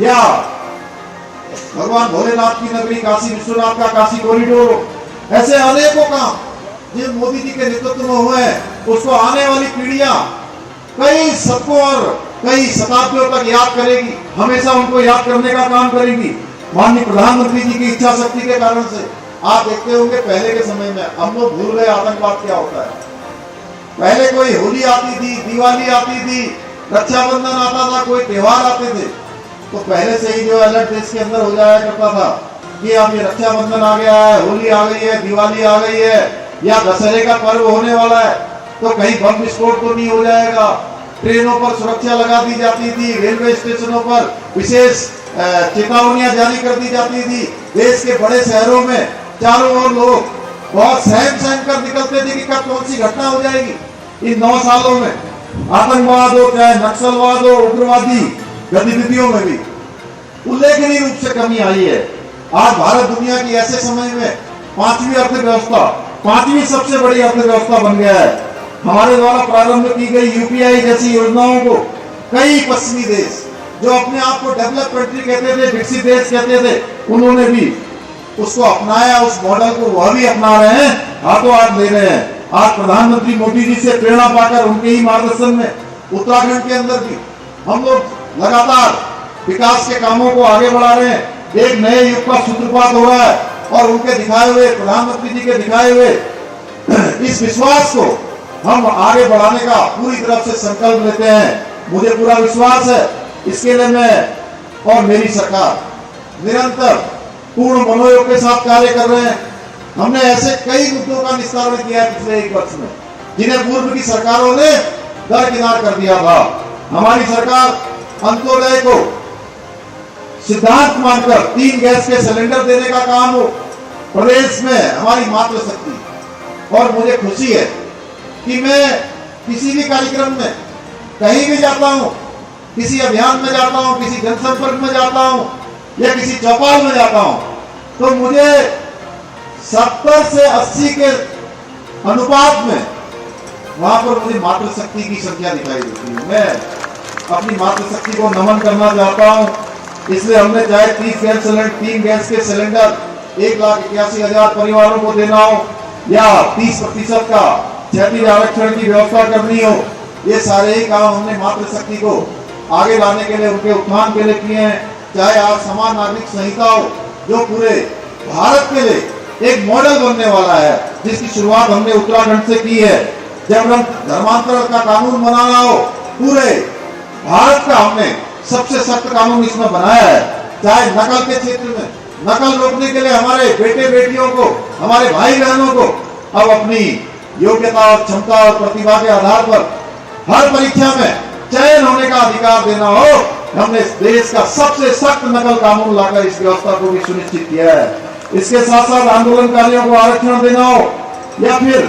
या भगवान भोलेनाथ की नगरी काशी विश्वनाथ का काशी कॉरिडोर, ऐसे अनेकों काम जिन मोदी जी के नेतृत्व में हुए हैं, उसको आने वाली पीढ़ियां कई शतकों और कई शताब्दियों तक याद करेगी, हमेशा उनको याद करने का काम करेगी। माननीय प्रधानमंत्री जी की इच्छा शक्ति के कारण से आप देखते होंगे पहले के समय में हम लोग भूल गए आतंकवाद क्या होता है। पहले कोई होली आती थी, दिवाली आती थी, रक्षाबंधन आता था, कोई त्योहार आते थे, तो पहले से ही जो अलर्ट देश के अंदर हो जाया करता था कि अब ये रक्षाबंधन आ गया है, होली आ गई है, दिवाली आ गई है, या दशहरे का पर्व होने वाला है, तो कहीं बम विस्फोट तो नहीं हो जाएगा। ट्रेनों पर सुरक्षा लगा दी जाती थी, रेलवे स्टेशनों पर विशेष चेतावनियां जारी कर दी जाती थी। देश के बड़े शहरों में चारों ओर लोग बहुत सहम कर निकलते थे कि कब कौन सी घटना हो जाएगी। इन 9 सालों में आतंकवाद हो, चाहे नक्सलवाद हो, उग्रवादी गतिविधियों में भी उल्लेखनीय रूप से कमी आई है। आज भारत दुनिया की ऐसे समय में 5वीं अर्थव्यवस्था, 5वीं सबसे बड़ी अर्थव्यवस्था बन गया है। हमारे द्वारा प्रारंभ की गई यूपीआई जैसी योजनाओं को कई पश्चिमी देश जो अपने आप को डेवलप कंट्री कहते थे, विकसित देश कहते थे, उन्होंने भी उसको अपनाया, उस मॉडल को वह भी अपना रहे हैं, हाथों हाथ ले रहे हैं। आज प्रधानमंत्री मोदी जी से प्रेरणा पाकर उनके ही मार्गदर्शन में उत्तराखंड के अंदर भी हम लोग लगातार विकास के कामों को आगे बढ़ा रहे हैं। एक नए युग का सूत्रपात हो रहा है और उनके दिखाए हुए, प्रधानमंत्री जी के दिखाए हुए इस विश्वास को हम आगे बढ़ाने का पूरी तरह से संकल्प लेते हैं। मुझे पूरा विश्वास है इसके लिए मैं और मेरी सरकार निरंतर पूर्ण मनोयोग के साथ कार्य कर रहे हैं। हमने ऐसे कई मुद्दों का निस्तारण किया है पिछले 1 वर्ष में, जिन्हें पूर्व की सरकारों ने दरकिनार कर दिया था। हमारी सरकार अंत्योदय को सिद्धांत मानकर 3 गैस के सिलेंडर देने का काम हो प्रदेश में हमारी मातृशक्ति, और मुझे खुशी है कि मैं किसी भी कार्यक्रम में कहीं भी जाता हूं, किसी अभियान में जाता हूं, किसी जनसंपर्क में जाता हूं या किसी चौपाल में जाता हूं, तो मुझे 70 से 80 के अनुपात में वहां पर मुझे मातृशक्ति की संख्या दिखाई देती है। मैं अपनी मातृशक्ति को नमन करना चाहता हूं, इसलिए हमने चाहे 3 गैस के सिलेंडर 1,81,000 परिवारों को देना हो या 30% का क्षैतिज आरक्षण की व्यवस्था करनी हो, ये सारे ही काम हमने मातृशक्ति को आगे लाने के लिए, उनके उत्थान के लिए किए हैं। चाहे आज समान नागरिक संहिता हो जो पूरे भारत के लिए एक मॉडल बनने वाला है, जिसकी शुरुआत हमने उत्तराखंड से की है। जब धर्मांतरण का कानून बनाना हो, पूरे भारत का हमने सबसे सख्त कानून इसमें बनाया है। चाहे नकल के क्षेत्र में, नकल रोकने के लिए हमारे बेटे बेटियों को, हमारे भाई बहनों को अब अपनी योग्यता और क्षमता और प्रतिभा के आधार पर हर परीक्षा में चयन होने का अधिकार देना हो, हमने इस देश का सबसे सख्त नकल कानून लाकर इस व्यवस्था को भी सुनिश्चित किया है। इसके साथ साथ आंदोलनकारियों को आरक्षण देना हो या फिर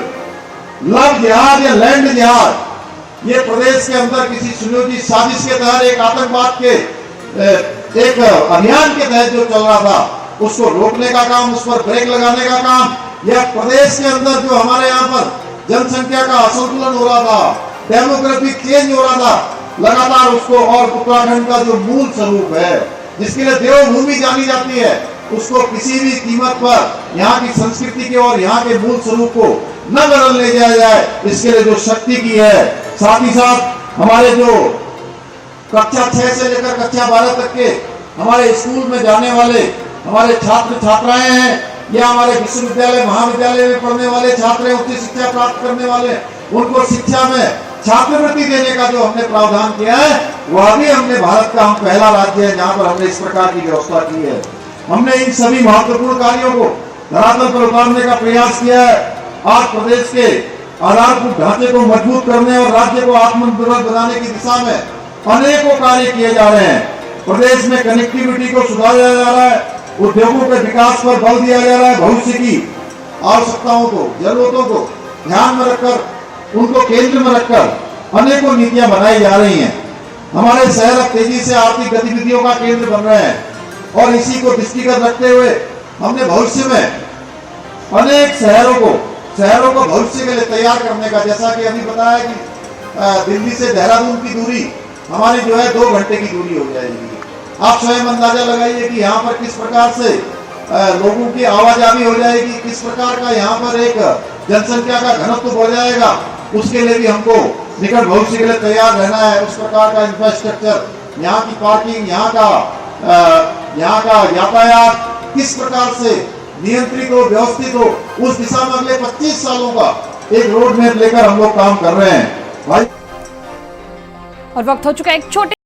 लव जिहाद या लैंड जिहाद, ये प्रदेश के अंदर किसी सुनियोजित साजिश के तहत एक आतंकवाद के एक अभियान के तहत जो चल रहा था, उसको रोकने का काम, उस पर ब्रेक लगाने का काम, या प्रदेश के अंदर जो हमारे यहाँ पर जनसंख्या का असंतुलन हो रहा था, डेमोग्राफिक चेंज हो रहा था लगातार, उसको, और उत्तराखंड का जो मूल स्वरूप है जिसके लिए देवभूमि जानी जाती है, उसको किसी भी कीमत पर यहाँ की संस्कृति के और यहाँ के मूल स्वरूप को न बदलने दिया जाए, इसके लिए जो शक्ति की है। साथ ही साथ हमारे जो कक्षा 6 से लेकर कक्षा 12 तक के हमारे स्कूल में जाने वाले हमारे छात्र छात्राएं हैं, या हमारे विश्वविद्यालय महाविद्यालय में पढ़ने वाले छात्र, उच्च शिक्षा प्राप्त करने वाले, उनको शिक्षा में छात्रवृत्ति देने का जो हमने प्रावधान किया है, वह भी हमने भारत का हम पहला राज्य है जहां पर हमने इस प्रकार की व्यवस्था की है। हमने इन सभी महत्वपूर्ण कार्यों को धरातल पर उतारने का प्रयास किया है। आज प्रदेश के आधारभूत ढांचे को मजबूत करने और राज्य को आत्मनिर्भर बनाने की दिशा में अनेकों कार्य किए जा रहे हैं। प्रदेश में कनेक्टिविटी को सुधारा जा रहा है, उद्योगों के विकास पर बल दिया जा रहा है, भविष्य की आवश्यकताओं को, जरूरतों को ध्यान में रखकर, उनको केंद्र में रखकर अनेकों नीतियां बनाई जा रही हैं। हमारे शहर अब तेजी से आर्थिक गतिविधियों का केंद्र बन रहे हैं, और इसी को दृष्टिगत रखते हुए हमने भविष्य में अनेक शहरों को भविष्य के लिए तैयार करने का, जैसा कि अभी बताया कि दिल्ली से देहरादून की दूरी हमारी जो है 2 घंटे की दूरी हो जाएगी। आप स्वयं अंदाजा लगाइए कि यहाँ पर किस प्रकार से लोगों की आवाजाही हो जाएगी, किस प्रकार का यहाँ पर एक जनसंख्या का घनत्व बढ़ जाएगा। उसके लिए भी हमको निकट भविष्य के लिए तैयार रहना है। उस प्रकार का इंफ्रास्ट्रक्चर, यहाँ की पार्किंग, यहाँ का यातायात किस प्रकार से नियंत्रित हो, व्यवस्थित हो, उस दिशा में अगले 25 सालों का एक रोड मैप लेकर हम लोग काम कर रहे हैं भाई। और वक्त हो चुका है एक छोटे